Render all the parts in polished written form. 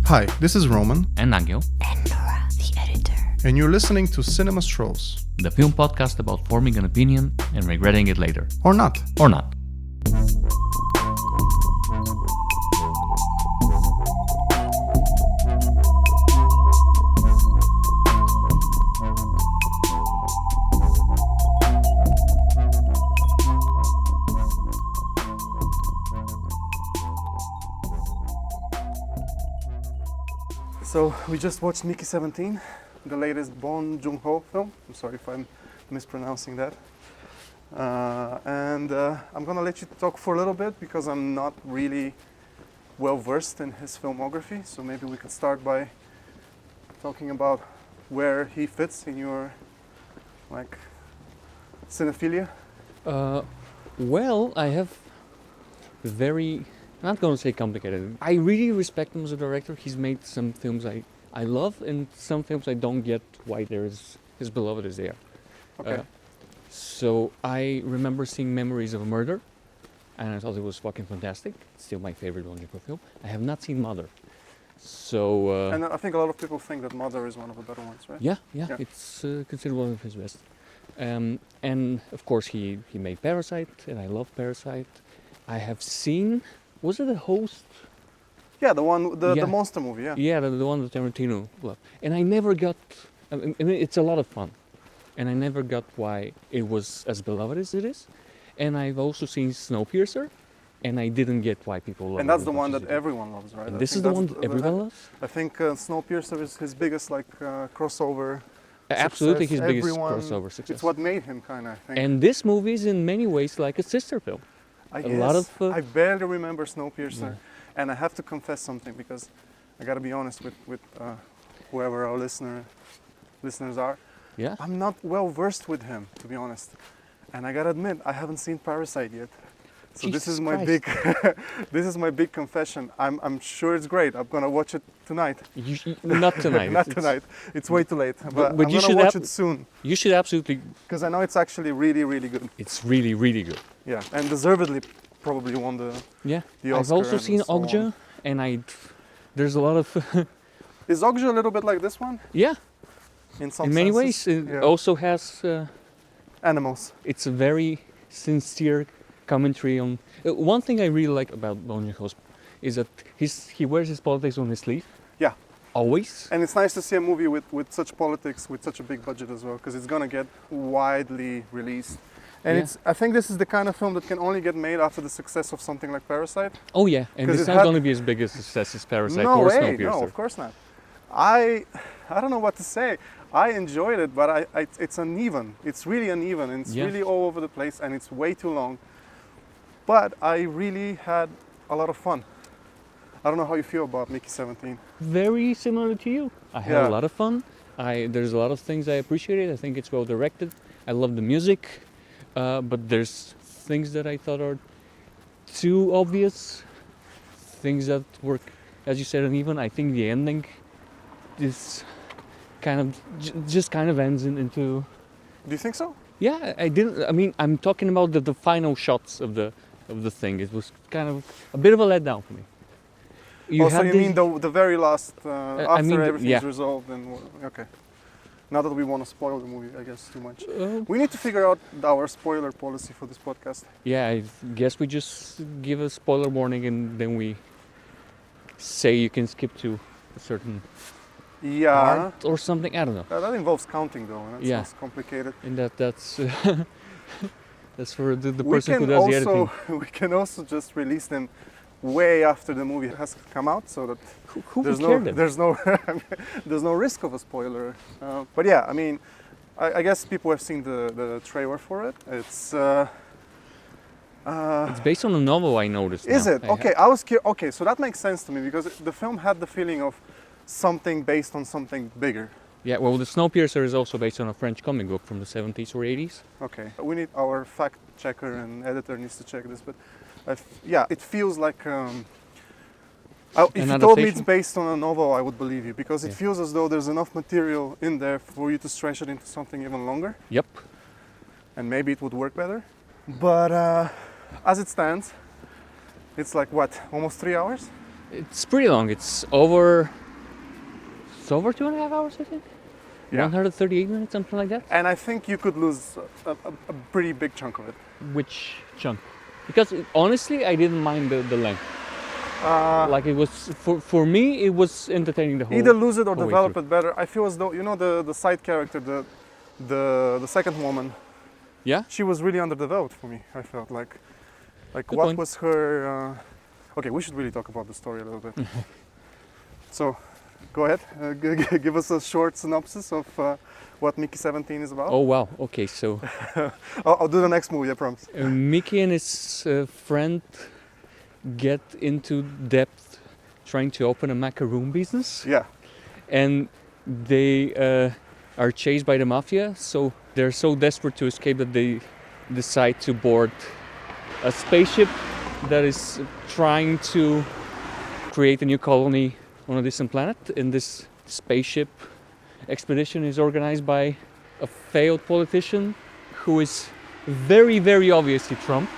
Hi, this is Roman. And Angel. And Nora, the editor. And you're listening to Cinema Strolls. The film podcast about forming an opinion and regretting it later. Or not. Or not. So we just watched Meek-y 17, the latest Bong Joon Ho film. I'm sorry if I'm mispronouncing that. I'm gonna let you talk for a little bit because I'm not really well versed in his filmography. So maybe we could start by talking about where he fits in your cinephilia. Well, I have very, I'm not going to say complicated. I really respect him as a director. He's made some films I love and some films I don't get why his beloved is there. Okay. So I remember seeing Memories of a Murder and I thought it was fucking fantastic. It's still my favorite Bong Joon Ho film. I have not seen Mother. So... and I think a lot of people think that Mother is one of the better ones, right? Yeah. It's considered one of his best. And of course he made Parasite and I love Parasite. I have seen... Was it The Host? Yeah, the one, the monster movie, yeah. Yeah, the one that Tarantino loved. And I never got... I mean, it's a lot of fun. And I never got why it was as beloved as it is. And I've also seen Snowpiercer. And I didn't get why people love it. And that's the one that everyone loves, right? This is the one that everyone loves? I think Snowpiercer is his biggest crossover Absolutely success. his biggest crossover success. It's what made him, kind of, I think. And this movie is in many ways like a sister film. I barely remember Snowpiercer. Yeah. And I have to confess something because I gotta be honest with whoever our listeners are. Yeah. I'm not well versed with him, to be honest. And I gotta admit, I haven't seen Parasite yet. So Jesus this is my this is my big confession. I'm sure it's great. I'm gonna watch it tonight. Not tonight. Not tonight. It's way too late. But I'm you gonna watch it soon. You should absolutely. Because I know it's actually really, really good. It's really, really good. Yeah, and deservedly probably won the Oscar. I've also seen Okja, and there's a lot of. Is Okja a little bit like this one? Yeah. In some many senses? ways, it also has animals. It's a very sincere commentary on. One thing I really like about Bong Joon Ho is that he wears his politics on his sleeve. Yeah. Always. And it's nice to see a movie with such politics, with such a big budget as well, because it's gonna get widely released. And I think this is the kind of film that can only get made after the success of something like Parasite. Oh yeah, and it's not going to be as big a success as Parasite or Snowpiercer. No, of course not. I don't know what to say. I enjoyed it, but it's uneven. It's really uneven, and it's really all over the place, and it's way too long. But I really had a lot of fun. I don't know how you feel about Meek-y 17. Very similar to you. I had a lot of fun. There's a lot of things I appreciated. I think it's well directed. I love the music. But there's things that I thought are too obvious, things that were, as you said, uneven. I think the ending is kind of just ends into. Do you think so? Yeah, I didn't. I mean, I'm talking about the final shots of the thing. It was kind of a bit of a letdown for me. So you mean the very last after everything's resolved and okay. Not that we want to spoil the movie, I guess, too much. We need to figure out our spoiler policy for this podcast. Yeah, I guess we just give a spoiler warning and then we say you can skip to a certain part or something. I don't know. That involves counting, though. And that's complicated. And that's that's for the person who does the editing. We can also just release them way after the movie has come out, so that there's no risk of a spoiler. But yeah, I mean, I guess people have seen the trailer for it. It's based on a novel, I noticed. Is it? Okay, okay, so that makes sense to me because the film had the feeling of something based on something bigger. Yeah, well, the Snowpiercer is also based on a French comic book from the 70s or 80s. Okay, we need our fact checker and editor needs to check this, but it feels like if you told me it's based on a novel, I would believe you because it feels as though there's enough material in there for you to stretch it into something even longer. Yep. And maybe it would work better. But as it stands, it's like what, almost 3 hours? It's pretty long. It's over 2.5 hours, I think. Yeah. 138 minutes, something like that. And I think you could lose a pretty big chunk of it. Which chunk? Because honestly, I didn't mind the length. Like it was for me, it was entertaining the whole. Either lose it or whole way develop through. it better. I feel as though, you know, the side character, the second woman, Yeah. she was really underdeveloped for me. I felt like Good what point. was her? Okay, we should really talk about the story a little bit. So, go ahead, give us a short synopsis of what Meek-y 17 is about. Oh wow. Okay, so I'll do the next movie, I promise. Meek-y and his friend get into debt trying to open a macaroon business, Yeah, and they are chased by the mafia. So they're so desperate to escape that they decide to board a spaceship that is trying to create a new colony on a distant planet. And this spaceship expedition is organized by a failed politician who is very, very obviously Trump.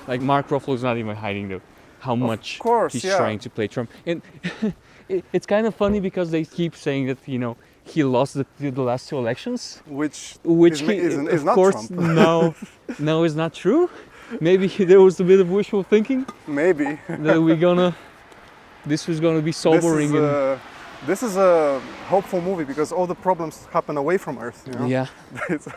Like Mark Ruffalo is not even hiding how much course, he's yeah. trying to play Trump. And it's kind of funny because they keep saying that, you know, he lost the last two elections, which is is not course Trump. no, is not true. Maybe there was a bit of wishful thinking Maybe. that this was gonna be sobering. This is a hopeful movie because all the problems happen away from Earth. You know? Yeah,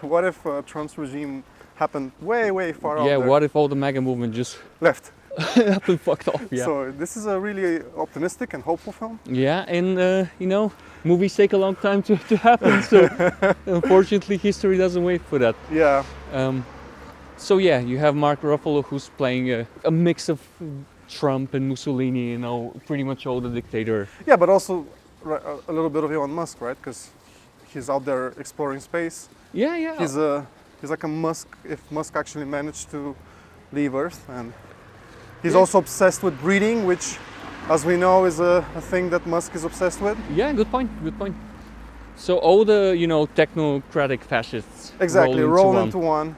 What if Trump's regime happened way, way far out yeah. there? What if all the MAGA movement just Left. happened fucked off? Yeah, So this is a really optimistic and hopeful film. yeah, and you know, movies take a long time to happen. So unfortunately, history doesn't wait for that. Yeah. So yeah, you have Mark Ruffalo who's playing a mix of Trump and Mussolini, you know, pretty much all the dictator. Yeah, but also a little bit of Elon Musk, right? Because he's out there exploring space. Yeah, yeah. He's like a Musk if Musk actually managed to leave Earth, and he's Yeah. also obsessed with breeding, which, as we know, is a thing that Musk is obsessed with. Yeah, good point. Good point. So all the, you know, technocratic fascists Exactly, roll into one.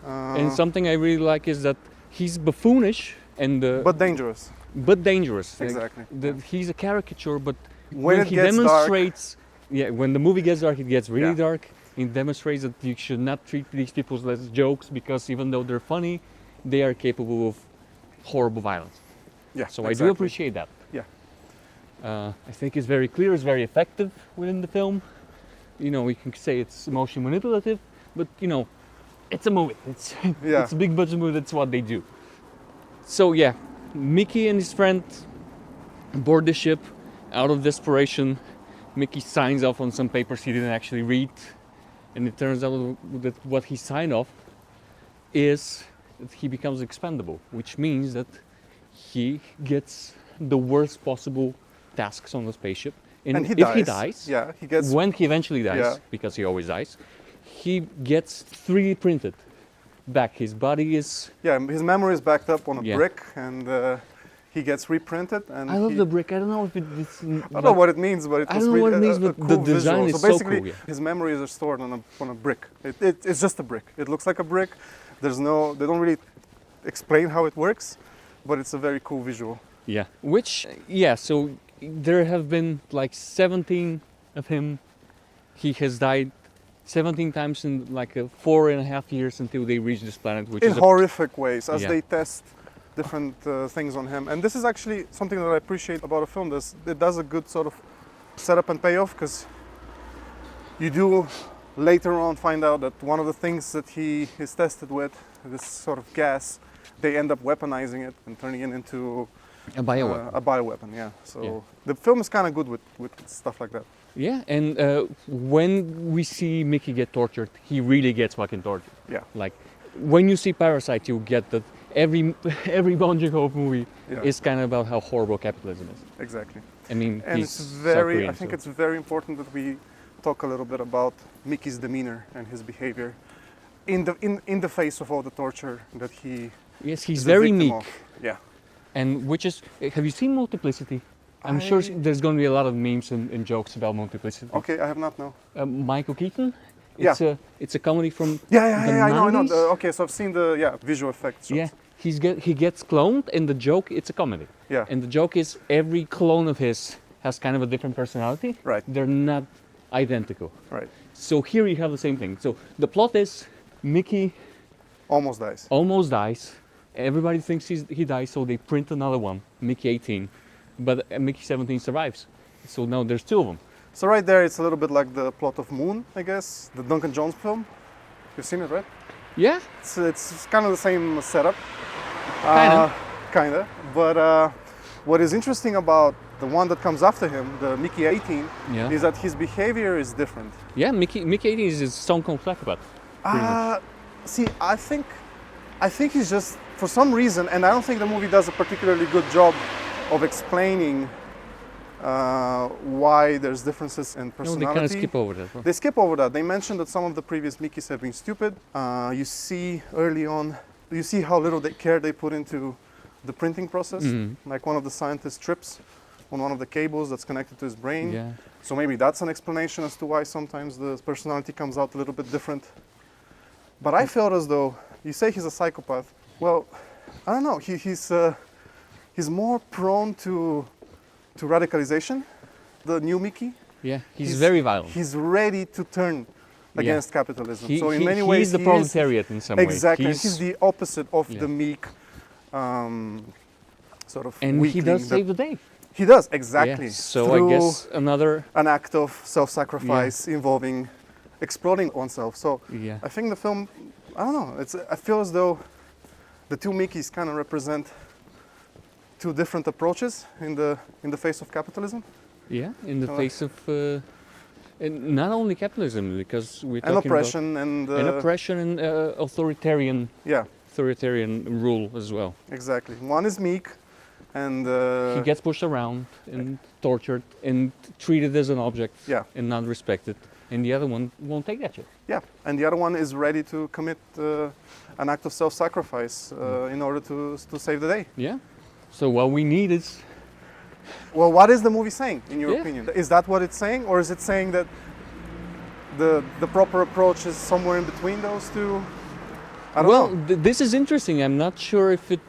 And something I really like is that he's buffoonish and But dangerous. but dangerous. Like, Exactly. he's a caricature, but When it he gets demonstrates, yeah, when the movie gets dark, it gets really Yeah. dark. It demonstrates that you should not treat these people as jokes because even though they're funny, they are capable of horrible violence. Yeah. So I do exactly. appreciate that. Yeah. I think it's very clear, it's very effective within the film. You know, we can say it's emotion manipulative, but you know, it's a movie. It's Yeah. it's a big budget movie. That's what they do. So yeah, Meek-y and his friend board the ship out of desperation. Meek-y signs off on some papers he didn't actually read, and it turns out that what he signed off is that he becomes expendable, which means that he gets the worst possible tasks on the spaceship. And he if dies. he dies, Yeah, he gets. when he eventually dies, Yeah. because he always dies, he gets 3D printed back. His body is. Yeah, his memory is backed up on a Yeah. brick, and he gets reprinted. And I love he, the brick. I don't know if it's. I don't know what it means, but it I was don't know really what it means, a but cool the design visual. is so so basically, cool, yeah. his memories are stored on a brick. It's just a brick. It looks like a brick. They don't really explain how it works, but it's a very cool visual. Yeah. So there have been like 17 of him. He has died 17 times in like 4.5 years until they reach this planet, which In is horrific ways, as Yeah. they test different things on him. And this is actually something that I appreciate about a film. It does a good sort of setup and payoff, because you do later on find out that one of the things that he is tested with, this sort of gas, they end up weaponizing it and turning it into a bioweapon. a bioweapon. Yeah. So Yeah. the film is kind of good with stuff like that. Yeah, and when we see Meek-y get tortured, he really gets fucking tortured. Yeah. Like when you see Parasite, you get that every Bong Joon Ho movie Yeah. is kind of about how horrible capitalism is. Exactly. I mean, And he's it's South very. Korean, I think so- it's very important that we talk a little bit about Meek-y's demeanor and his behavior in the face of all the torture that he yes, he's is a very victim meek, of. Yeah. and which is. Have you seen Multiplicity? I'm sure I- there's going to be a lot of memes and jokes about Multiplicity. Okay, I have not know. Michael Keaton. Yeah. It's a comedy from Yeah, the I know. 90s? Okay, so I've seen the visual effects. Shots. Yeah, he gets cloned, and the joke, it's a comedy. Yeah. And the joke is every clone of his has kind of a different personality. Right. They're not identical. Right. So here you have the same thing. So the plot is Mickey Almost dies. almost dies. Everybody thinks he dies, so they print another one, Mickey 18. But Mickey 17 survives. So now there's two of them. So right there, it's a little bit like the plot of Moon, I guess, the Duncan Jones film. You've seen it, right? Yeah, It's kind of the same setup. Kinda. Kinda. But what is interesting about the one that comes after him, the Mickey 18, Yeah. is that his behavior is different. yeah. Mickey 18 is a stone cold psychopath. pretty much. See, I think he's just, for some reason, and I don't think the movie does a particularly good job of explaining why there's differences in No, personality. they kind of skip over that. They skip over that. They mentioned that some of the previous Mickeys have been stupid. You see early on, you see how little care they put into the printing process. Like one of the scientists trips on one of the cables that's connected to his brain. Yeah. So maybe that's an explanation as to why sometimes the personality comes out a little bit different. But I felt as though, you say he's a psychopath. Well, I don't know. He's more prone to radicalization. The new Mickey. Yeah, he's very violent. He's ready to turn against capitalism. So in many he's ways, the he proletariat in some way. exactly. He's the opposite of Yeah. the meek, sort of. and he weakling does that- save the day. He does exactly. Yeah. So through I guess another. an act of self-sacrifice involving exploiting oneself. So Yeah. I think the film, I don't know. I feel as though the two Mickeys kind of represent two different approaches in the face of capitalism Yeah, in the So, face of and not only capitalism, because we're and talking oppression and about oppression and authoritarian yeah, rule as well. exactly. One is meek, and He gets pushed around and tortured and treated as an object yeah, and not respected, and the other one won't take that shit. yeah, and the other one is ready to commit an act of self-sacrifice in order to save the day. Yeah. So what we need is Well, what is the movie saying, in your Yeah. opinion? Is that what it's saying, or is it saying that the proper approach is somewhere in between those two? I don't know this is interesting. I'm not sure if it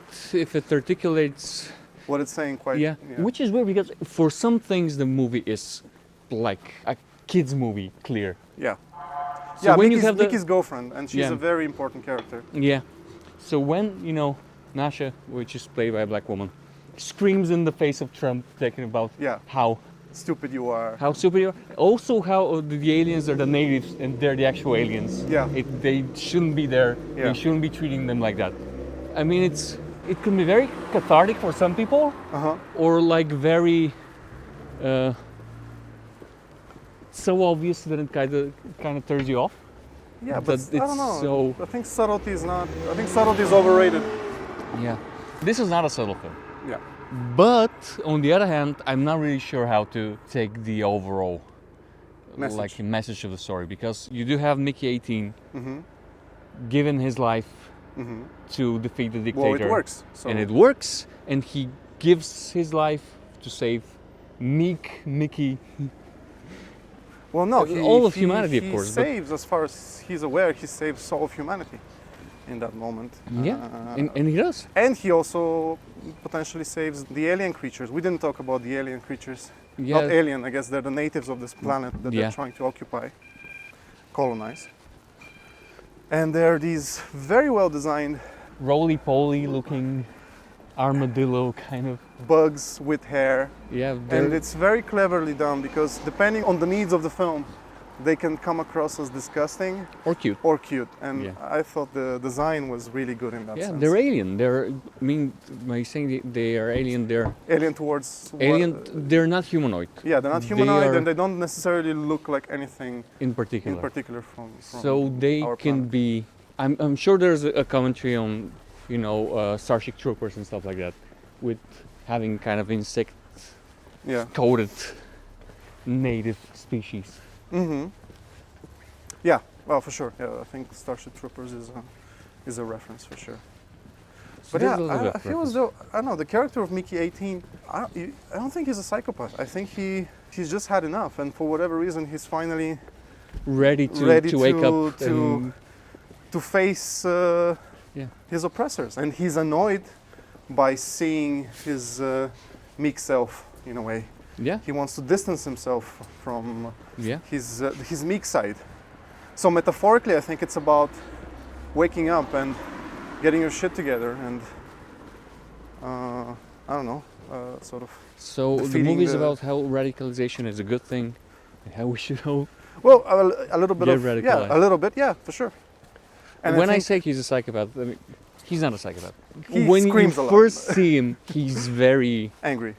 articulates. what it's saying quite. Yeah. Which is weird because for some things the movie is like a kids movie, clear. Yeah. So Yeah, when Mickey's, you have the Mickey's girlfriend, and she's Yeah. a very important character. Yeah. So when, Nasha, which is played by a black woman, screams in the face of Trump, talking about Yeah. how Stupid you are. stupid you are. Also how the aliens are the natives and they're the actual aliens. Yeah. They shouldn't be there. Yeah. They shouldn't be treating them like that. I mean, it can be very cathartic for some people, Uh-huh. or like very so obvious that it kind of turns you off. Yeah, But but I it's don't know. so- I think subtlety is not. I think subtlety is overrated. Yeah. This is not a subtle film. Yeah. But on the other hand, I'm not really sure how to take the overall Message. message of the story, because you do have Mickey 18 Mm-hmm. giving his life Mm-hmm. to defeat the dictator. Well, it works. So And it works, and he gives his life to save Mickey. well, no, all of humanity, of he course, but- saves, as far as he's aware, he saves all of humanity in that moment. Yeah, and he does. And he also potentially saves the alien creatures. We didn't talk about the alien creatures. Yeah. Not alien, I guess they're the natives of this planet that Yeah. they're trying to occupy, colonize. And they're these very well designed Roly-poly looking armadillo kind of. bugs with hair. Yeah, And they're- it's very cleverly done because depending on the needs of the film, they can come across as disgusting or cute. or cute. And Yeah. I thought the design was really good in that Yeah, sense. they're alien. By saying they are alien, they're Alien towards what- alien. They're not humanoid Yeah, they're not They humanoid are- and they don't necessarily look like anything in particular. in particular from So they our can planet. be. I'm sure there's a commentary on, Starship Troopers and stuff like that, with having kind of insect-coded Yeah. native species. Mm-hmm. Yeah, well, for sure. Yeah, I think Starship Troopers is a reference for sure. So But there's yeah, a little bit I of feel as reference. though, I don't know, the character of Mickey 18, I don't think he's a psychopath. I think he's just had enough, and for whatever reason, he's finally ready to wake up to face Yeah. his oppressors, and he's annoyed by seeing his meek self in a way. Yeah. He wants to distance himself from Yeah. his meek side. So metaphorically, I think it's about waking up and getting your shit together, and I don't know, sort of. So the defeating movie is the- about how radicalization is a good thing, and how we should all. Well, a little bit Get of radicalized. yeah, a little bit, yeah, for sure. And When I think say he's a psychopath, I mean, he's not a psychopath. He When screams a you lot. first see him, he's very angry.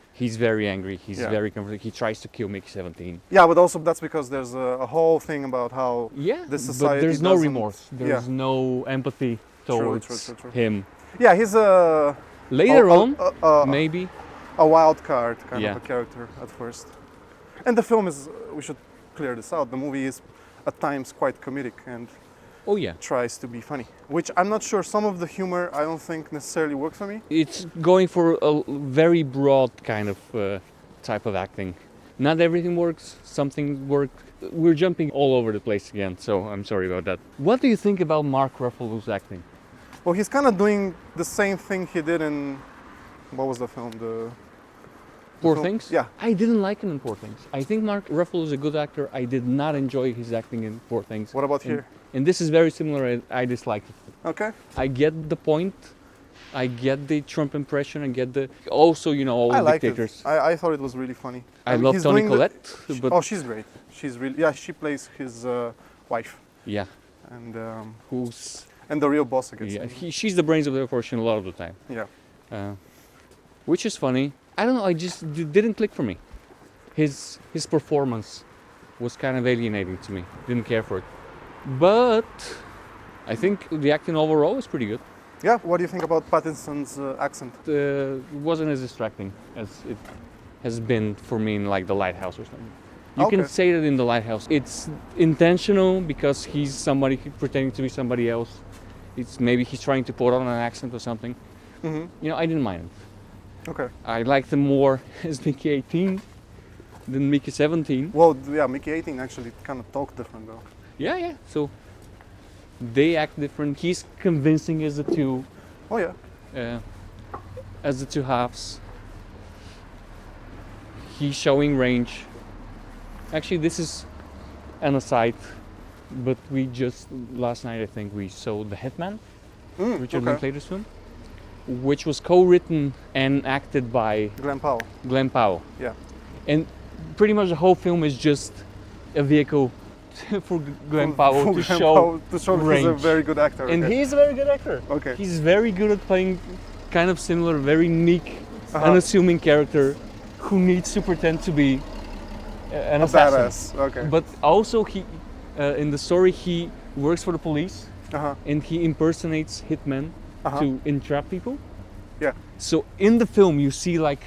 angry. He's Yeah. very comfortable. He tries to kill Mickey 17. Yeah, but also that's because there's a whole thing about how Yeah, this but society there's no doesn't- remorse. There's no empathy towards true. him. yeah, he's a Later a- on, a- maybe. a wild card kind Yeah. of a character at first. And the film is, we should clear this out, the movie is at times quite comedic and Oh yeah, tries to be funny, which I'm not sure, some of the humor I don't think necessarily works for me. it's going for a very broad kind of type of acting. Not everything works. Something works. We're jumping all over the place again, so I'm sorry about that. What do you think about Mark Ruffalo's acting? Well, he's kind of doing the same thing he did in, what was the film? Poor film- Things? Yeah. I didn't like him in Poor Things. I think Mark Ruffalo is a good actor. I did not enjoy his acting in Poor Things. What about And- here? And this is very similar. I disliked it. Okay. I get the point. I get the Trump impression. I get the also, you know, all I the liked dictators. it. I thought it was really funny. I mean, love he's Toni doing the- Collette, but Oh, she's great. She's really, yeah, she plays his wife. yeah, And who's the real boss, I guess. yeah, she's the brains of the operation a lot of the time. Yeah. Which is funny. I don't know. I just didn't click for me. His performance was kind of alienating to me. Didn't care for it. But I think the acting overall is pretty good. Yeah, what do you think about Pattinson's accent? It wasn't as distracting as it has been for me in like The Lighthouse or something. You can Okay. say that in The Lighthouse. It's intentional because he's somebody pretending to be somebody else. It's maybe he's trying to put on an accent or something. Mm-hmm. You know, I didn't mind it. Okay. I liked him more as Mickey 18 than Mickey 17. Well, yeah, Mickey 18 actually kind of talked different though. Yeah. So they act different. He's convincing as the two, Oh yeah. as the two halves. He's showing range. Actually, this is an aside, but we just last night I think we saw The Hitman, Richard okay. Linklater's film, which was co-written and acted by Glenn Powell. Glenn Powell. Yeah. And pretty much the whole film is just a vehicle for Glenn Powell to Glenn show Powell to show that he's a range. very good actor. And okay. he's a very good actor. Okay. He's very good at playing kind of similar, very meek, Uh-huh. unassuming character who needs to pretend to be an a assassin. badass. Okay. But also he, in the story, he works for the police Uh-huh. and he impersonates hitmen Uh-huh. to entrap people. Yeah. So in the film, you see like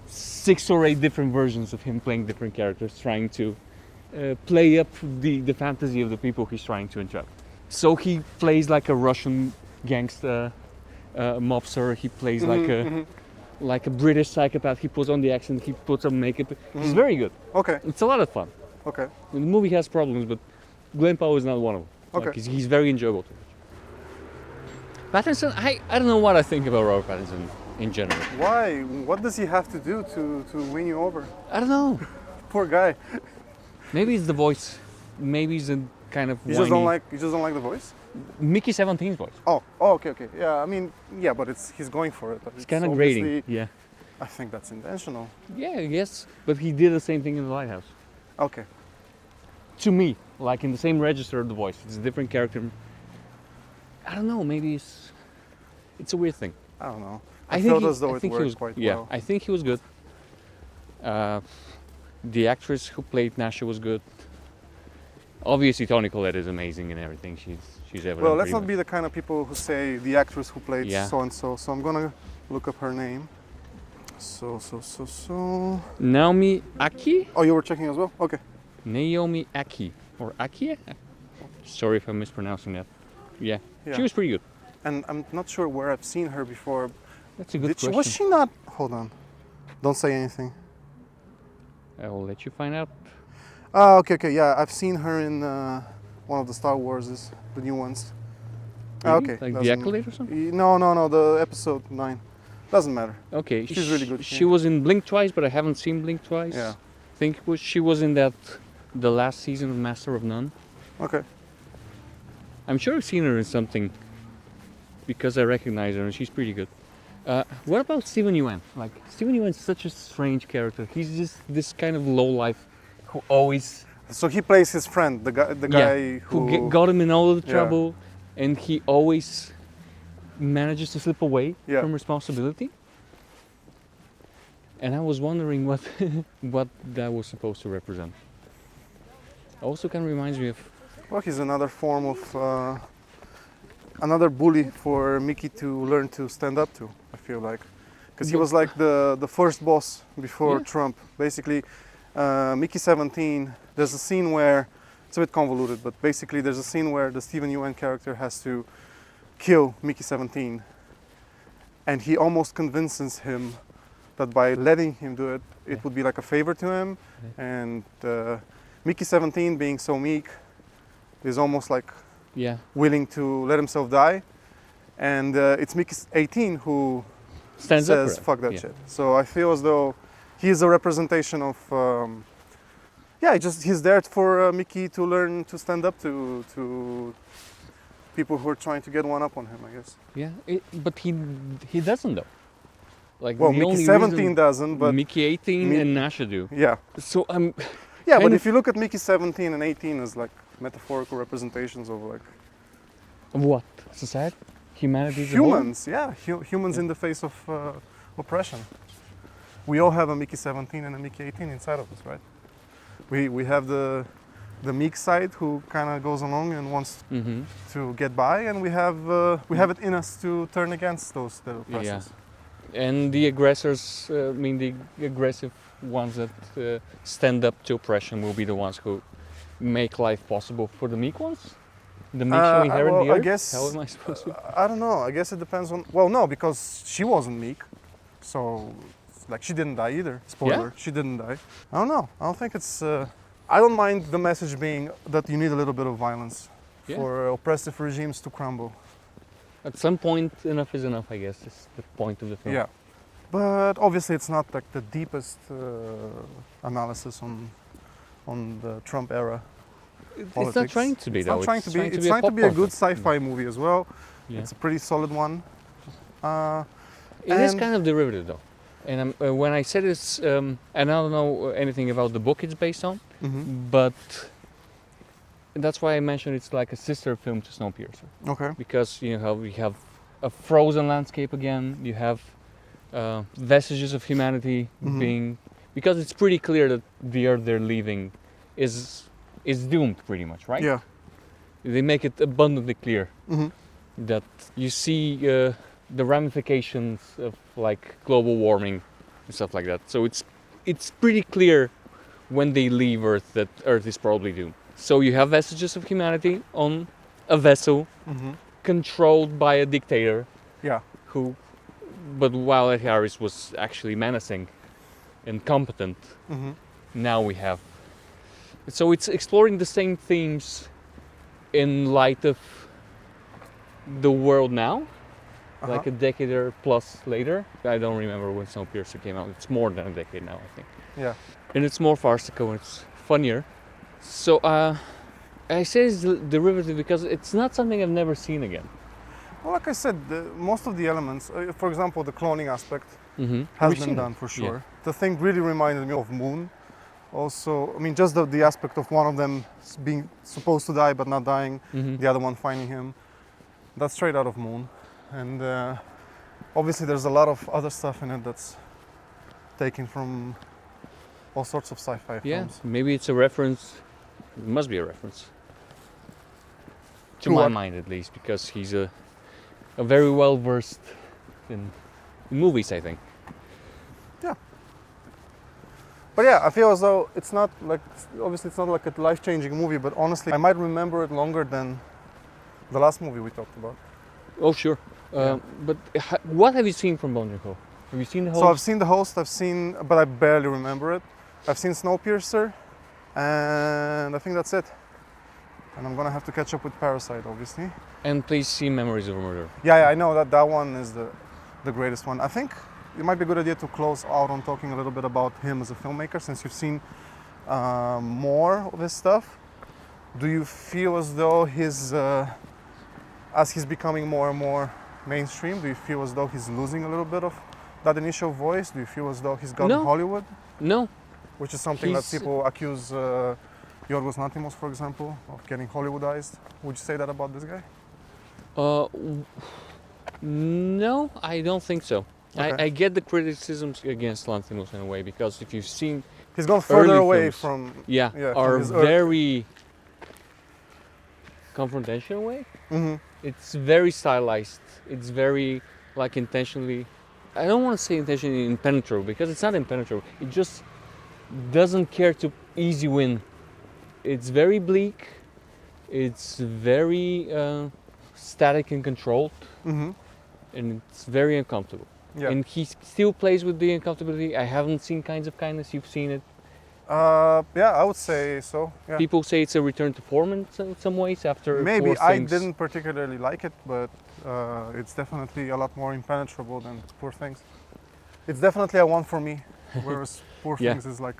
6 or 8 different versions of him playing different characters, trying to play up the fantasy of the people he's trying to entrap. So he plays like a Russian gangster mobster. He plays like a British psychopath. He puts on the accent. He puts on makeup. He's very good. Okay. It's a lot of fun. Okay. The movie has problems, but Glenn Powell is not one of them. Okay. Like, he's very enjoyable to watch. Pattinson, I don't know what I think about Robert Pattinson in general. Why? What does he have to do to win you over? I don't know. Poor guy. Maybe it's the voice. Maybe it's a kind of You whiny. just don't like the voice? Mickey 17's voice. Oh, okay. Yeah, I mean, yeah, but he's going for it. It's kind of grating. obviously- Yeah. I think that's intentional. Yeah, I guess. But he did the same thing in The Lighthouse. Okay. To me, like in the same register of the voice. It's a different character. I don't know. Maybe it's a weird thing. I don't know. I I think felt he- as though I it think he worked was quite yeah. well. I think he was good. The actress who played Nasha was good. Obviously, Toni Collette is amazing and everything. She's ever. Well, done let's pretty not much. be the kind of people who say the actress who played Yeah. so and so. So I'm gonna look up her name. So. Naomi Aki. Oh, you were checking as well? Okay. Naomi Aki or Aki. Sorry if I'm mispronouncing that. Yeah. Yeah. She was pretty good. And I'm not sure where I've seen her before. That's a good Did she? question. Was she not? Hold on. Don't say anything. I will let you find out. Oh, okay. Yeah, I've seen her in one of the Star Warses, the new ones. Really? Okay. Like The doesn't- Accolade or something? No, the episode 9. Doesn't matter. Okay. She's really good, She yeah. was in Blink Twice, but I haven't seen Blink Twice. Yeah. I think she was in the last season of Master of None. Okay. I'm sure I've seen her in something because I recognize her and she's pretty good. What about Steven Yeun? Like, Steven Yeun is such a strange character. He's just this kind of lowlife who always So he plays his friend, the guy who got him in all of the Yeah. trouble, and he always manages to slip away Yeah. from responsibility. And I was wondering what what that was supposed to represent. Also, kind of reminds me of Well, he's another form of another bully for Meek-y to learn to stand up to. I feel like, because he was like the first boss before Yeah. Trump. Basically, Meek-y 17. There's a scene where it's a bit convoluted, but basically there's a scene where the Steven Yeun character has to kill Meek-y 17, and he almost convinces him that by letting him do it, it would be like a favor to him, and Meek-y 17, being so meek, is almost like yeah willing to let himself die, and it's Meek-y 18 who stands up says for it. fuck that Yeah. shit. So I feel as though he is a representation of he's there for Meek-y to learn to stand up to people who are trying to get one up on him, I guess. Yeah, but he doesn't though. Like Well, the Meek-y only 17 reason doesn't, but Meek-y 18 Me- and Nasha do. yeah. So I'm Yeah, kind but of- if you look at Meek-y 17 and 18 as like metaphorical representations of like what society, humanity, as a whole? humans, humans in the face of oppression. We all have a Meek-y 17 and a Meek-y 18 inside of us, right? We have the meek side who kind of goes along and wants Mm-hmm. to get by, and we have it in us to turn against those the oppressors. And the aggressors, the aggressive ones that stand up to oppression will be the ones who make life possible for the meek ones? The meek shall inherit well, the I earth? guess- How am I supposed to? I don't know. I guess it depends on. Well, no, because she wasn't meek, so like she didn't die either. Spoiler: she didn't die. I don't know. I don't think it's. I don't mind the message being that you need a little bit of violence Yeah. for oppressive regimes to crumble. At some point, enough is enough, I guess, is the point of the film. Yeah, but obviously it's not like the deepest analysis on the Trump era. It's not Politics. trying to be, It's though. not trying to be. It's a trying to be a popcorn good film. sci-fi movie as well. Yeah. It's a pretty solid one. It is and- kind of derivative, though. And when I said it's, and I don't know anything about the book it's based on, Mhm. but that's why I mentioned it's like a sister film to Snowpiercer. Okay. Because you know we have a frozen landscape again. You have vestiges of humanity Mhm. being, because it's pretty clear that the Earth they're leaving is doomed, pretty much, right? Yeah. They make it abundantly clear Mhm. that you see the ramifications of like global warming and stuff like that. So it's pretty clear when they leave Earth that Earth is probably doomed. So you have vestiges of humanity on a vessel Mhm. controlled by a dictator Yeah. who, but while Ed Harris was actually menacing and competent, Mhm. now we have. So it's exploring the same themes in light of the world now, like a decade or plus later. I don't remember when Snowpiercer came out. It's more than a decade now, I think. Yeah. And it's more farcical and it's funnier. So I say it's derivative because it's not something I've never seen again. Well, like I said, most of the elements, for example, the cloning aspect Mm-hmm. has been done for sure. The thing really reminded me of Moon. Also, I mean, just the aspect of one of them being supposed to die but not dying, Mm-hmm. the other one finding him. That's straight out of Moon. And obviously there's a lot of other stuff in it that's taken from all sorts of sci-fi Yeah, films. maybe it's a reference. It must be a reference. To To my what? mind, at least, because he's a very well versed in movies, I think. But yeah, I feel as though it's not like, obviously it's not like a life-changing movie, but honestly, I might remember it longer than the last movie we talked about. Oh, sure. Yeah. But what have you seen from Bong Joon Ho? Have you seen the whole? So I've seen The Host, but I barely remember it. I've seen Snowpiercer, and I think that's it. and I'm gonna have to catch up with Parasite, obviously. And please see Memories of a Murder. Yeah, I know that one is the greatest one. I think it might be a good idea to close out on talking a little bit about him as a filmmaker, since you've seen more of his stuff. Do you feel as though as he's becoming more and more mainstream, do you feel as though he's losing a little bit of that initial voice? Do you feel as though he's gone No. Hollywood? No. Which is something that people accuse Yorgos Lanthimos, for example, of getting Hollywoodized. Would you say that about this guy? No, I don't think so. Okay. I get the criticisms against Lanthimos in a way, because if you've seen He's gone further early away films, from are his very confrontational way. Mhm. It's very stylized. It's very like intentionally. I don't want to say intentionally impenetrable, because it's not impenetrable. It just doesn't care to easy win. It's very bleak. It's very static and controlled, Mhm. and it's very uncomfortable. Yeah. And he still plays with the uncomfortability. I haven't seen Kinds of Kindness. You've seen it. Yeah, I would say so. Yeah. People say it's a return to form in some ways after Maybe Poor I Things. didn't particularly like it, but it's definitely a lot more impenetrable than Poor Things. It's definitely a one for me, whereas Poor Yeah. Things is like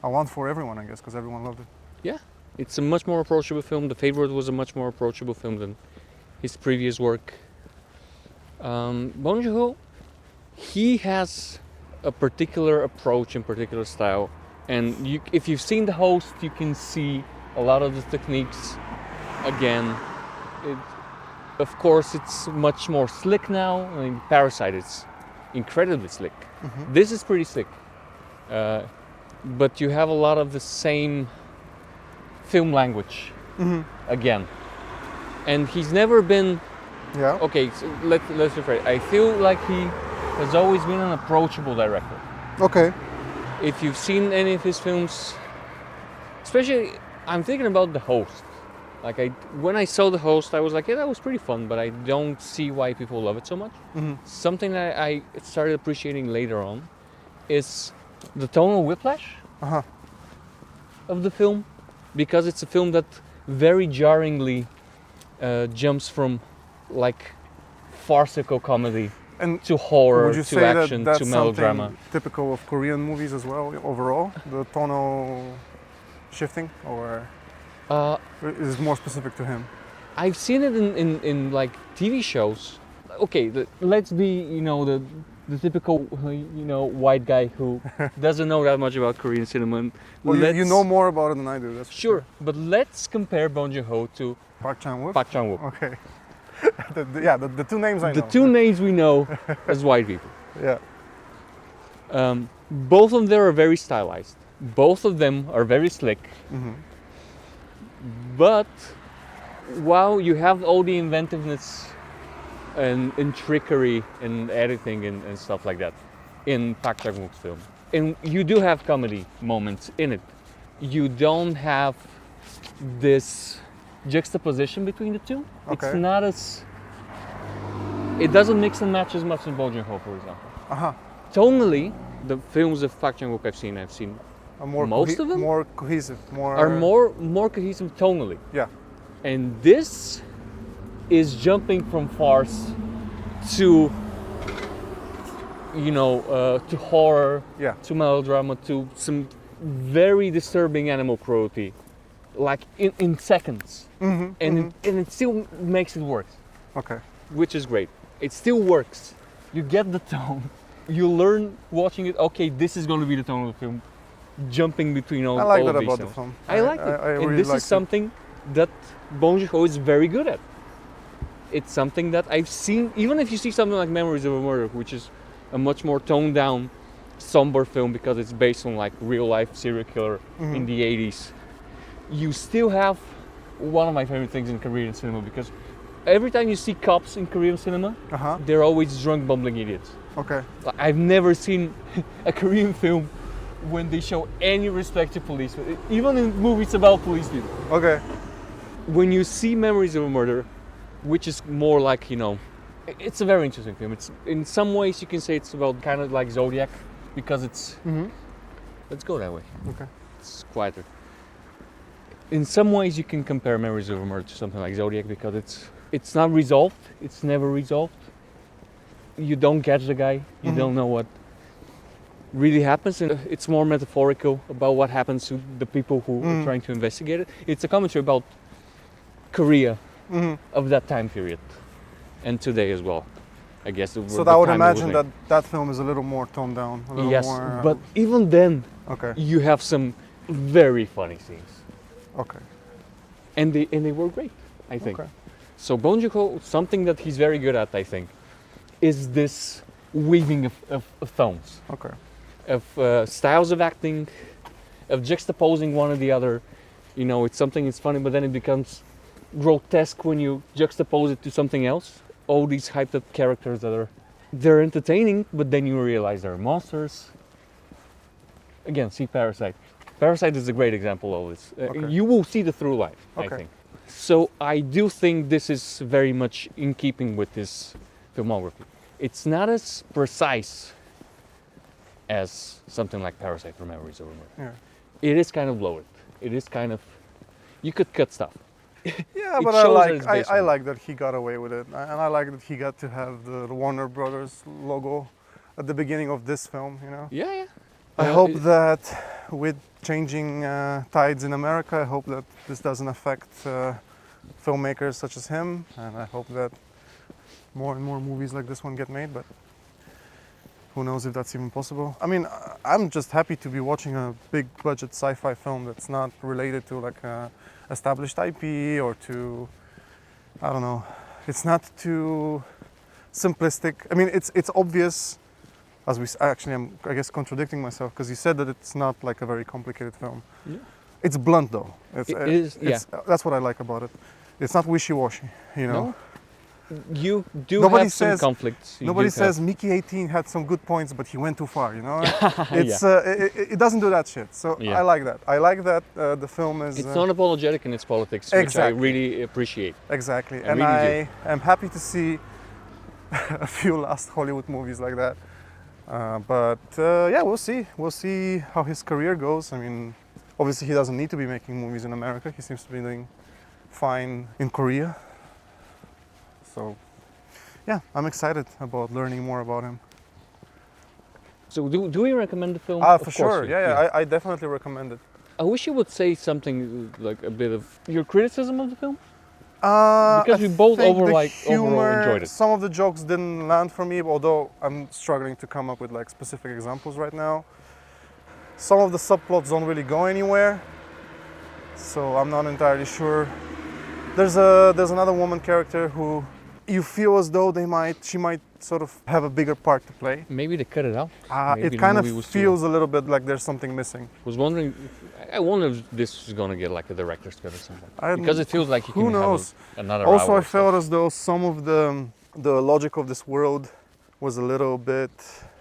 a one for everyone, I guess, because everyone loved it. Yeah, it's a much more approachable film. The Favorite was a much more approachable film than his previous work. Bong Joon Ho, he has a particular approach and particular style, and if you've seen The Host, you can see a lot of the techniques again. Of course, it's much more slick now. I mean, Parasite is incredibly slick. Mhm. This is pretty slick, but you have a lot of the same film language Mhm. again, and he's never been. Yeah. Okay, so let's rephrase. I feel like he has always been an approachable director. Okay. If you've seen any of his films, especially, I'm thinking about The Host. Like when I saw The Host, I was like, yeah, that was pretty fun, but I don't see why people love it so much. Mhm. Something that I started appreciating later on is the tonal whiplash Uh-huh. of the film, because it's a film that very jarringly jumps from like farcical comedy And to horror would you to say action that to that's melodrama. something typical of Korean movies as well, overall? The tonal shifting, or is it more specific to him? I've seen it in like TV shows. Okay, let's be the typical white guy who doesn't know that much about Korean cinema. Well, you know more about it than I do. That's Sure, but let's compare Bong Joon Ho to Park Chan-wook. Park Chan-wook. Okay. the two names I know. The two names we know as white people. Yeah. Both of them are very stylized. Both of them are very slick. Mhm. But while you have all the inventiveness and trickery and editing and stuff like that in Park Chan-wook's film, and you do have comedy moments in it, you don't have this juxtaposition between the two. It's Okay. not as... It doesn't mix and match as much as Bong Joon Ho, for example. Uh-huh. Tonally, the films of Park Chan-wook I've seen most of them more cohesive, are more cohesive tonally. Yeah. And this is jumping from farce to to horror, Yeah. to melodrama, to some very disturbing animal cruelty, like in seconds. Mhm. And it still makes it work, Okay. which is great. It still works. You get the tone. You learn watching it. Okay, this is going to be the tone of the film. Jumping between all I like all that of these about the tones. film. I like it, I and really this liked is something that Bong Joon Ho is very good at. It's something that I've seen. Even if you see something like Memories of a Murder, which is a much more toned down, somber film because it's based on like real life serial killer in the 80s, you still have one of my favorite things in Korean cinema, because every time you see cops in Korean cinema, Uh-huh. they're always drunk bumbling idiots. Okay. I've never seen a Korean film when they show any respect to police, even in movies about police people. Okay. When you see Memories of a Murder, which is more like, it's a very interesting film. It's in some ways you can say it's about kind of like Zodiac, because it's Mhm. let's go that way. Okay. It's quieter. in some ways you can compare Memories of a Murder to something like Zodiac because it's not resolved. It's never resolved. You don't catch the guy. You don't know what really happens, and it's more metaphorical about what happens to the people who are trying to investigate it. It's a commentary about Korea of that time period and today as well, I guess. So I would imagine that film is a little more toned down. A little yes, more, but even then, okay. you have some very funny scenes. Okay. And they were great, I think. Okay. So Bong Joon Ho, something that he's very good at, I think, is this weaving of tones. Okay. Of styles of acting, of juxtaposing one or the other. You know, it's something that's funny, but then it becomes grotesque when you juxtapose it to something else. All these hyped up characters they're entertaining, but then you realize they're monsters. Again, see Parasite. Parasite is a great example of this. Okay. You will see the through line, I think. So I do think this is very much in keeping with his filmography. It's not as precise as something like Parasite or Memories of a Murder. Yeah. It is kind of loaded. It is kind of, you could cut stuff. Yeah, It but shows that it's based I on- like that he got away with it, and I like that he got to have the Warner Brothers logo at the beginning of this film. You know. Yeah, yeah. I hope that with changing tides in America, I hope that this doesn't affect filmmakers such as him, and I hope that more and more movies like this one get made. But who knows if that's even possible? I mean, I'm just happy to be watching a big budget sci-fi film that's not related to like a established IP or to, I don't know, it's not too simplistic. I mean, it's obvious, as I'm, I guess, contradicting myself because you said that it's not like a very complicated film. Yeah. It's blunt though. It is, yeah. That's what I like about it. It's not wishy-washy, you know. No? You do Nobody have some says- conflicts. You Nobody do have- says Meek-y 18 had some good points, but he went too far, you know. It doesn't do that shit. So Yeah. I like that. I like that the film is It's not apologetic in its politics, which Exactly. I really appreciate. exactly, I and really I am happy to see a few last Hollywood movies like that. But yeah, we'll see. We'll see how his career goes. I mean, obviously he doesn't need to be making movies in America. He seems to be doing fine in Korea. So yeah, I'm excited about learning more about him. So do we recommend the film? Ah, Of for course sure. we- Yeah. I definitely recommend it. I wish you would say something like a bit of your criticism of the film. Because I we both think the overall enjoyed it. Some of the jokes didn't land for me, although I'm struggling to come up with like specific examples right now. Some of the subplots don't really go anywhere, so I'm not entirely sure. There's another woman character who you feel as though she might sort of have a bigger part to play. Maybe they cut it out. Maybe It the kind of movie was too- feels a little bit like there's something missing. I wonder if this is gonna get like a director's cut or something. I- Because it feels like you who can knows? have another Also, hour I or so. felt as though some of the logic of this world was a little bit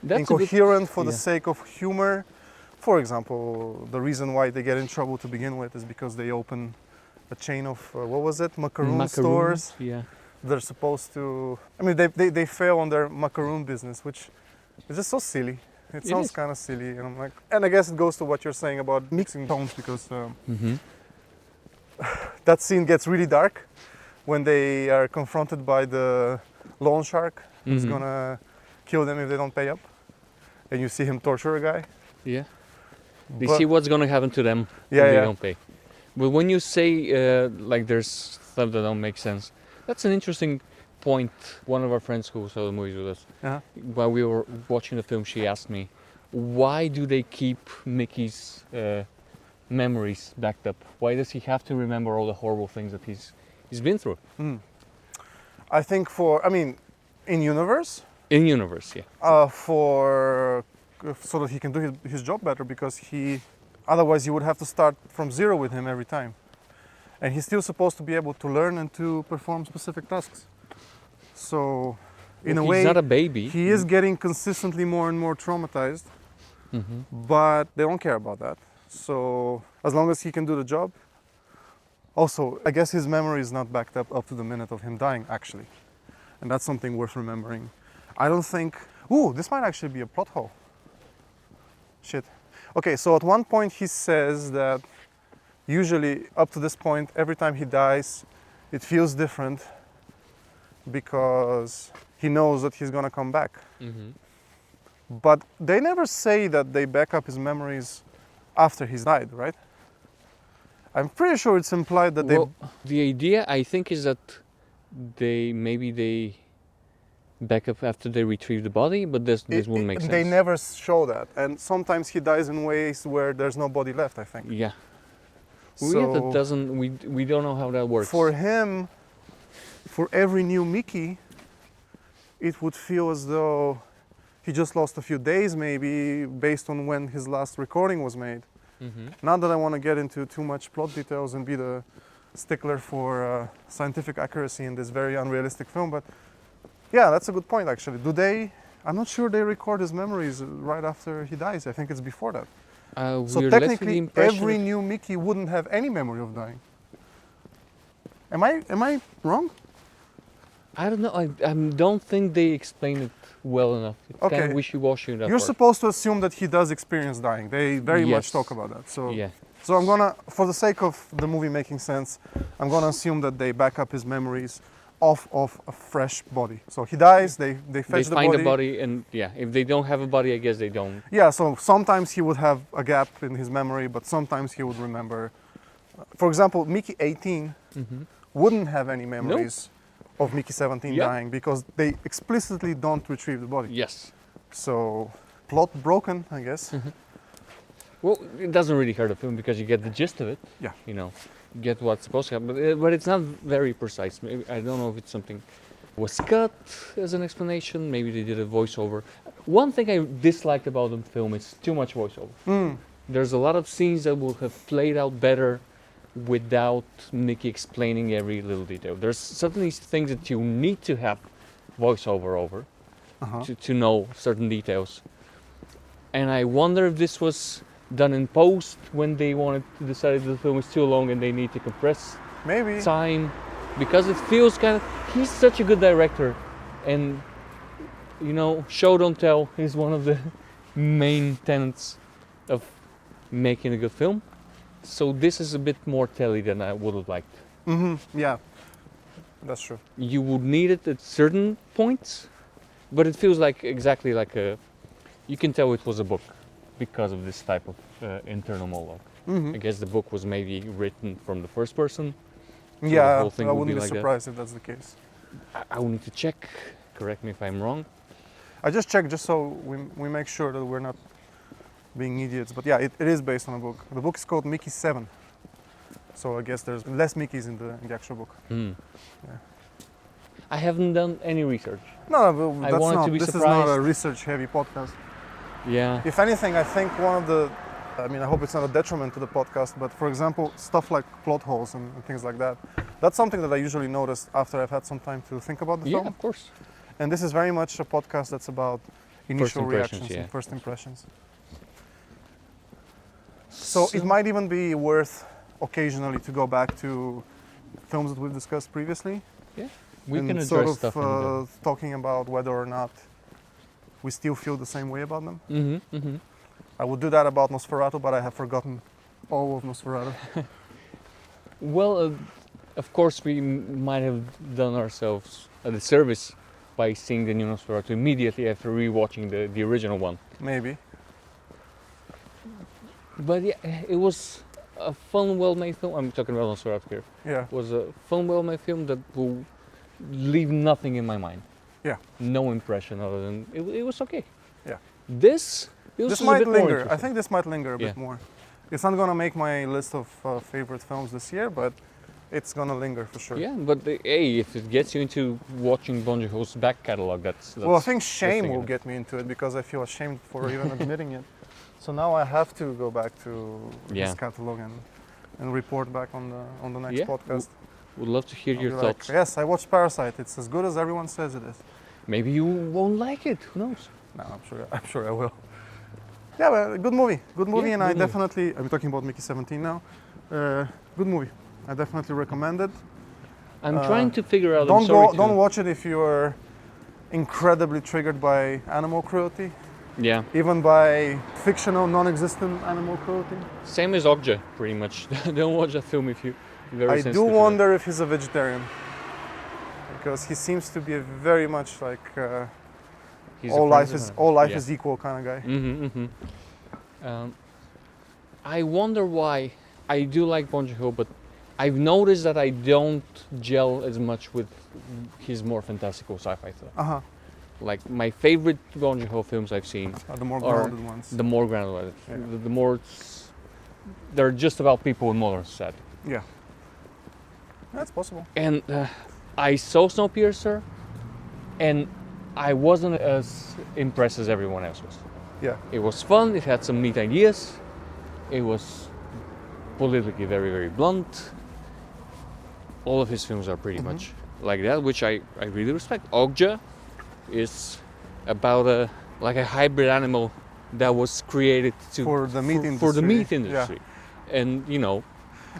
That's incoherent for the yeah. sake of humor. For example, the reason why they get in trouble to begin with is because they open a chain of what was it, macaroon stores. Yeah. They're supposed to. I mean, they fail on their macaroon business, which is just so silly. It It sounds is. kind of silly, and I'm like, and I guess it goes to what you're saying about mixing tones because that scene gets really dark when they are confronted by the loan shark who's Mhm. gonna kill them if they don't pay up, and you see him torture a guy. Yeah. They But- see what's gonna happen to them Yeah, if they yeah. don't pay. But when you say like there's stuff that don't make sense, that's an interesting point. One of our friends who saw the movies with us, Uh-huh. while we were watching the film, she asked me, why do they keep Mickey's memories backed up? Why does he have to remember all the horrible things that he's been through? I think in universe, In universe, yeah. so that he can do his job better because otherwise you would have to start from zero with him every time. And he's still supposed to be able to learn and to perform specific tasks. So in a He's way, not a baby. he is getting consistently more and more traumatized, but they don't care about that. So as long as he can do the job. Also, I guess his memory is not backed up to the minute of him dying, actually. And that's something worth remembering. I don't think... Ooh, this might actually be a plot hole. Shit. Okay, so at one point he says that usually up to this point, every time he dies, it feels different because he knows that he's gonna come back. Mm-hmm. But they never say that they back up his memories after he's died, right? I'm pretty sure it's implied that Well, the idea I think is that they back up after they retrieve the body, but this wouldn't make sense. They never show that, and sometimes he dies in ways where there's no body left, I think. Yeah. So Yeah, that doesn't. We don't know how that works. for him, for every new Meek-y, it would feel as though he just lost a few days, maybe based on when his last recording was made. Mm-hmm. Not that I want to get into too much plot details and be the stickler for scientific accuracy in this very unrealistic film, but yeah, that's a good point actually. Do they? I'm not sure they record his memories right after he dies. I think it's before that. So We're left with the technically, impression every that- new Meek-y wouldn't have any memory of dying. Am I wrong? I don't know. I don't think they explain it well enough. It's kind Okay. of wishy-washy in that You're part. supposed to assume that he does experience dying. They very much Yes. talk about that. So, Yeah. so I'm gonna, for the sake of the movie making sense, I'm gonna assume that they back up his memories off of a fresh body. So he dies. They They fetch find the the body, and yeah, if they don't have a body, I guess they don't. Yeah. So sometimes he would have a gap in his memory, but sometimes he would remember. For example, Meek-y 18 Mm-hmm. wouldn't have any memories of Meek-y 17 Yeah. dying because they explicitly don't retrieve the body. Yes. So plot broken, I guess. Well, it doesn't really hurt the film because you get the gist of it. Yeah. You know, you get what's supposed to happen, but it's not very precise. Maybe, I don't know if it's something was cut as an explanation. Maybe they did a voiceover. One thing I disliked about the film is too much voiceover. Mm. There's a lot of scenes that would have played out better without Meek-y explaining every little detail. There's certainly things that you need to have voiceover over Uh-huh. to know certain details. And I wonder if this was done in post when they wanted to decide the film is too long and they need to compress Maybe. time, because it feels kind of, he's such a good director, and you know, show don't tell is one of the main tenets of making a good film. So this is a bit more telly than I would have liked. Yeah, that's true. You would need it at certain points, but it feels like exactly like a, you can tell it was a book because of this type of internal monologue. I guess the book was maybe written from the first person. So the Yeah, whole thing I would wouldn't be be like that. surprised if that's the case. I will need to check, correct me if I'm wrong. I just checked just so we make sure that we're not being idiots. But yeah, it is based on a book. The book is called Meek-y 7. So I guess there's less Meek-ys in the actual book. Hmm. Yeah. I haven't done any research. No, but I that's wanted not, to be this is not a surprised. research-heavy podcast. Yeah. If anything, I think one of the, I mean, I hope it's not a detriment to the podcast, but for example, stuff like plot holes and things like that, that's something that I usually notice after I've had some time to think about the Yeah, film. of course. And this is very much a podcast that's about initial impressions, reactions yeah. and first impressions. So it might even be worth occasionally to go back to films that we've discussed previously. we and can sort address of stuff in the... talking about whether or not we still feel the same way about them. Mm-hmm. I would do that about Nosferatu, but I have forgotten all of Nosferatu. Well, of course, we might have done ourselves a disservice by seeing the new Nosferatu immediately after rewatching the original one. Maybe. But yeah, it was a fun, well-made film. I'm talking about Nosferatu here. Yeah. It was a fun, well-made film that will leave nothing in my mind. Yeah. No impression other than it was okay. Yeah. This feels This a might bit more linger. I interesting. think this might linger a Yeah. bit more. It's not gonna make my list of favorite films this year, but it's gonna linger for sure. Yeah, but hey, if it gets you into watching Bong Joon Ho's back catalog, that's Well, I think the shame thing will in it. get me into it because I feel ashamed for even admitting it. So now I have to go back to Yeah. his catalog and report back on the next Yeah. podcast. Would love to hear I'll your be like, thoughts. yes, I watched Parasite. It's as good as everyone says it is. Maybe you won't like it. Who knows? No, I'm sure I will. Yeah, but good movie, Yeah, and I good movie. definitely. I'm talking about Meek-y 17 now. Good movie. I definitely recommend it. I'm trying to figure out. Don't watch it if you're incredibly triggered by animal cruelty. Yeah. even by fictional, non-existent animal cruelty. Same as Okja, pretty much. Don't watch that film if you're very I do sensitive to that. wonder if he's a vegetarian, because he seems to be a very much like He's all a life friend is of all life yeah. is equal kind of guy. I wonder why. I do like Bong Joon Ho, but I've noticed that I don't gel as much with his more fantastical sci-fi stuff. Uh-huh. Like my favorite Bong Joon Ho films I've seen The more are grounded ones. the more grounded ones. Yeah. The more they're just about people in modern society. Yeah. That's possible. And I saw Snowpiercer, and I wasn't as impressed as everyone else was. Yeah. It was fun. It had some neat ideas. It was politically very, very blunt. All of his films are pretty much like that, which I really respect. Okja is about a hybrid animal that was created For the meat industry. For the meat Yeah. industry, and you know,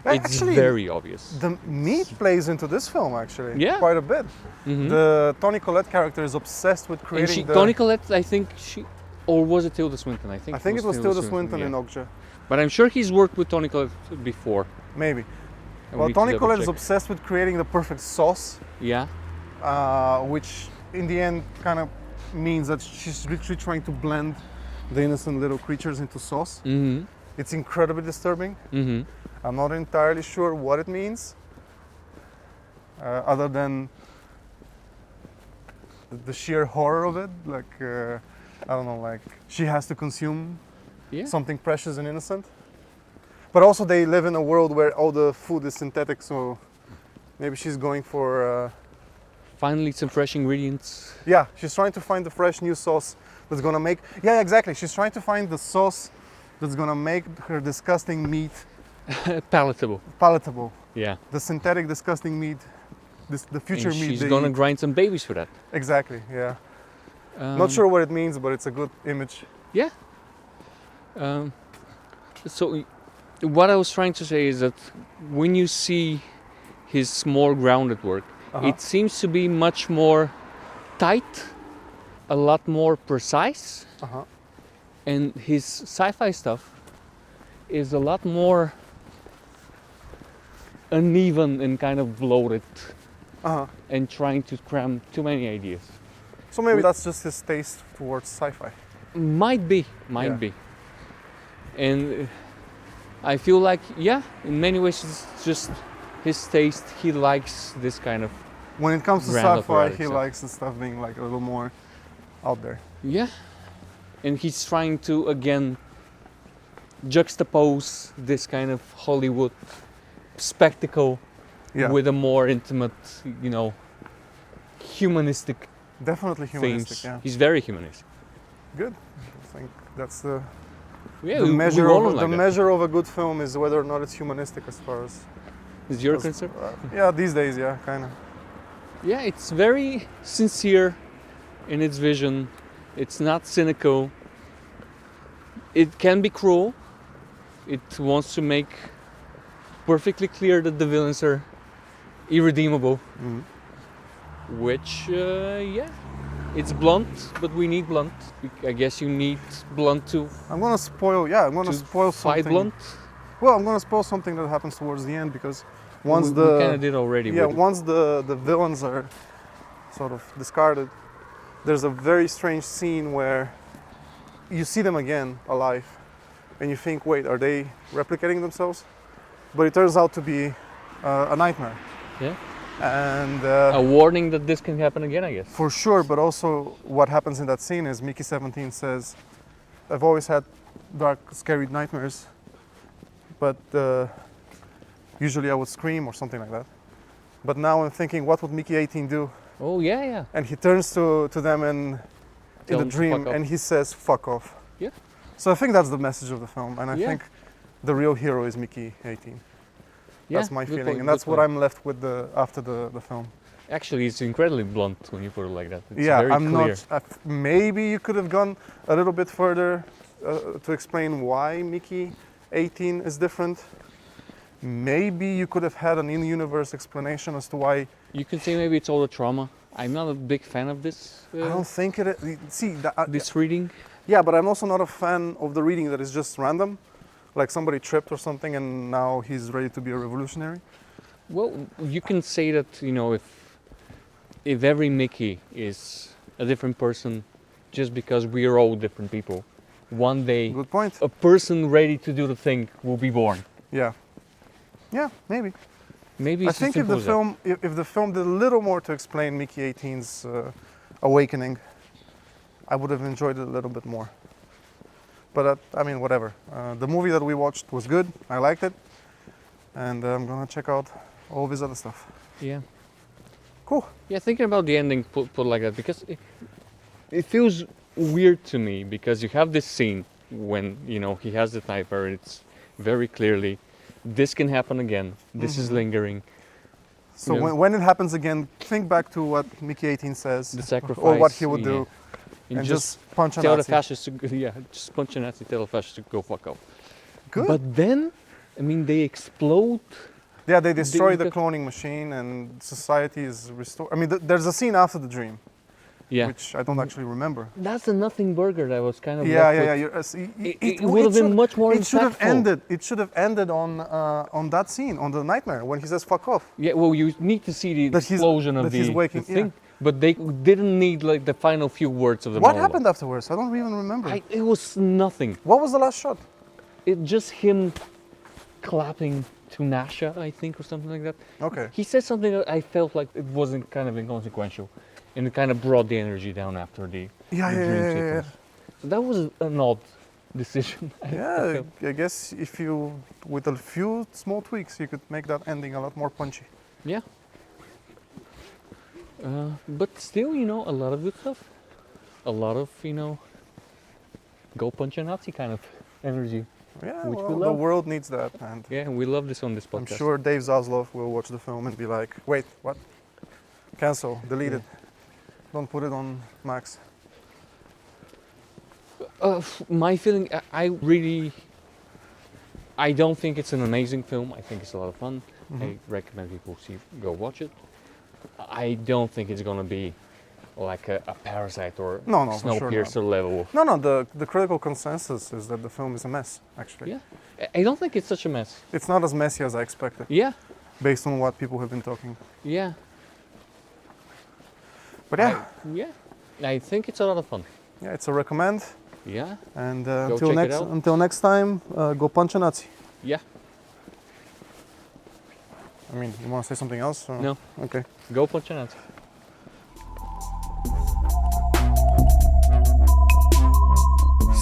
it's Actually, very obvious. The meat plays into this film actually. Yeah. Quite a bit. Mhm. The Toni Collette character is obsessed with And creating Toni Collette, I think or was it Tilda Swinton? I think it was Tilda Swinton in yeah. Okja. But I'm sure he's worked with Toni Collette before. Maybe. I Well, need to Toni double Collette is check. obsessed with creating the perfect sauce, Yeah. which in the end kind of means that she's literally trying to blend the innocent little creatures into sauce. Mm-hmm. It's incredibly disturbing. Mm-hmm. I'm not entirely sure what it means, other than the sheer horror of it. Like, I don't know, like she has to consume Yeah. something precious and innocent. But also they live in a world where all the food is synthetic, so maybe she's going for, Finally, some fresh ingredients. yeah, she's trying to find the fresh new sauce that's gonna make, yeah, exactly. She's trying to find the sauce that's gonna make her disgusting meat Palatable. palatable. Yeah. The synthetic disgusting meat, the future And meat she's they gonna eat. grind some babies for that. Exactly, yeah. Um, Not sure what it means, but it's a good image. Yeah. So, what I was trying to say is that when you see his more grounded work, it seems to be much more tight, a lot more precise, Uh-huh. and his sci-fi stuff is a lot more uneven and kind of bloated Uh-huh. and trying to cram too many ideas. So maybe With- that's just his taste towards sci-fi. Might be. Yeah. And I feel like, yeah, in many ways it's just his taste. He likes this kind of, When it comes to Grand sci-fi, operatic he stuff. likes the stuff being like a little more out there. yeah. And he's trying to, again, juxtapose this kind of Hollywood spectacle Yeah, with a more intimate, you know, humanistic definitely humanistic. themes. Yeah, He's very humanistic. good. I think that's the Yeah, the we measure all of like the that. measure of a good film is whether or not it's humanistic as far as. Is your as- concern? Yeah, these days, yeah, kind of. Yeah, it's very sincere in its vision. It's not cynical. It can be cruel. It wants to make perfectly clear that the villains are irredeemable. Mhm. Which, yeah, it's blunt, but we need blunt. I guess you need blunt to I'm gonna spoil. Yeah, I'm gonna spoil fight something. blunt. Well, I'm gonna spoil something that happens towards the end because once we the kind of did already. yeah, with- once the villains are sort of discarded, there's a very strange scene where you see them again alive, and you think, wait, are they replicating themselves? But it turns out to be a nightmare. Yeah. And a warning that this can happen again, I guess. for sure, but also what happens in that scene is Mickey 17 says, I've always had dark, scary nightmares, but usually I would scream or something like that. But now I'm thinking, what would Mickey 18 do? Oh yeah, yeah. And he turns to them in Tell the them to dream fuck off. and he says, fuck off. Yeah. So I think that's the message of the film, and I Yeah. think the real hero is Mickey 18. Yeah, That's my good feeling, point, and that's good what point. I'm left with after the film. Actually, it's incredibly blunt when you put it like that. It's Yeah, very I'm clear. not. Maybe you could have gone a little bit further to explain why Mickey 18 is different. Maybe you could have had an in-universe explanation as to why. You can say maybe it's all the trauma. I'm not a big fan of this. I don't think it. See, This reading. Yeah, but I'm also not a fan of the reading that is just random, like somebody tripped or something and now he's ready to be a revolutionary. Well, you can say that, if every Mickey is a different person, just because we are all different people, one day Good point. a person ready to do the thing will be born. Yeah. Yeah, maybe. Maybe I it's think as if the simple as that. film, if the film did a little more to explain Mickey 18's awakening, I would have enjoyed it a little bit more. But I mean, whatever. The movie that we watched was good. I liked it, and I'm gonna check out all of his other stuff. Yeah. Cool. Yeah, thinking about the ending put like that, because it feels weird to me, because you have this scene when, he has the typer, and it's very clearly, this can happen again, this is lingering. So when it happens again, think back to what Mickey 18 says, The sacrifice, or what he would do, and just punch a tell Nazi. the fascists to just punch a Nazi, tell the fascists to go fuck off. Good. But then, they explode. Yeah, they destroy the the- cloning machine and society is restored. I mean, there's a scene after the dream, Yeah. which I don't actually remember. That's a nothing burger that was kind of Yeah. left with. You're, It would have been much more It should have impactful. ended. It should have ended on that scene, on the nightmare when he says "fuck off." Yeah, well, you need to see the That he's- explosion of that the, he's waking- the thing, but they didn't need like the final few words of the What monologue. happened afterwards? I don't even remember. It was nothing. What was the last shot? It just him clapping to Nasha, I think, or something like that. Okay. He said something that I felt like it wasn't kind of inconsequential, and it kind of brought the energy down after the Yeah, the yeah, dream yeah, yeah, sequence. So that was an odd decision. I Yeah, felt. I guess if you, with a few small tweaks, you could make that ending a lot more punchy. Yeah. But still, a lot of good stuff. A lot of, go punch a Nazi kind of energy. Yeah, Which well, we the love. world needs that, and Yeah, and we love this on this I'm podcast. sure Dave Zaslav will watch the film and be like, "Wait, what? Cancel, delete it. Don't put it on Max." My feeling, I don't think it's an amazing film. I think it's a lot of fun. I recommend people go watch it. I don't think it's gonna be like a Parasite or No, for sure Snowpiercer level. No, the critical consensus is that the film is a mess, actually. Yeah, I don't think it's such a mess. It's not as messy as I expected, Yeah, based on what people have been talking. yeah, But yeah, I think it's a lot of fun. yeah, it's a recommend. Yeah, And check it out. until next time, go punch a Nazi. yeah. I mean, you want to say something else? Or? No, Okay. go punch a Nazi.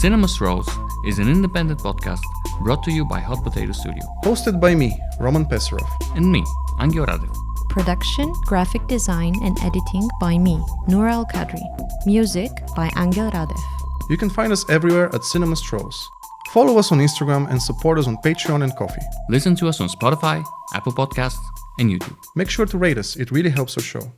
Cinema Strolls is an independent podcast brought to you by Hot Potato Studio. Hosted by me, Roman Pessarov. And me, Angel Radev. Production, graphic design, and editing by me, Noura Al Kadri. Music by Angel Radev. You can find us everywhere at Cinema Strolls. Follow us on Instagram and support us on Patreon and Ko-fi. Listen to us on Spotify, Apple Podcasts, and YouTube. Make sure to rate us, it really helps our show.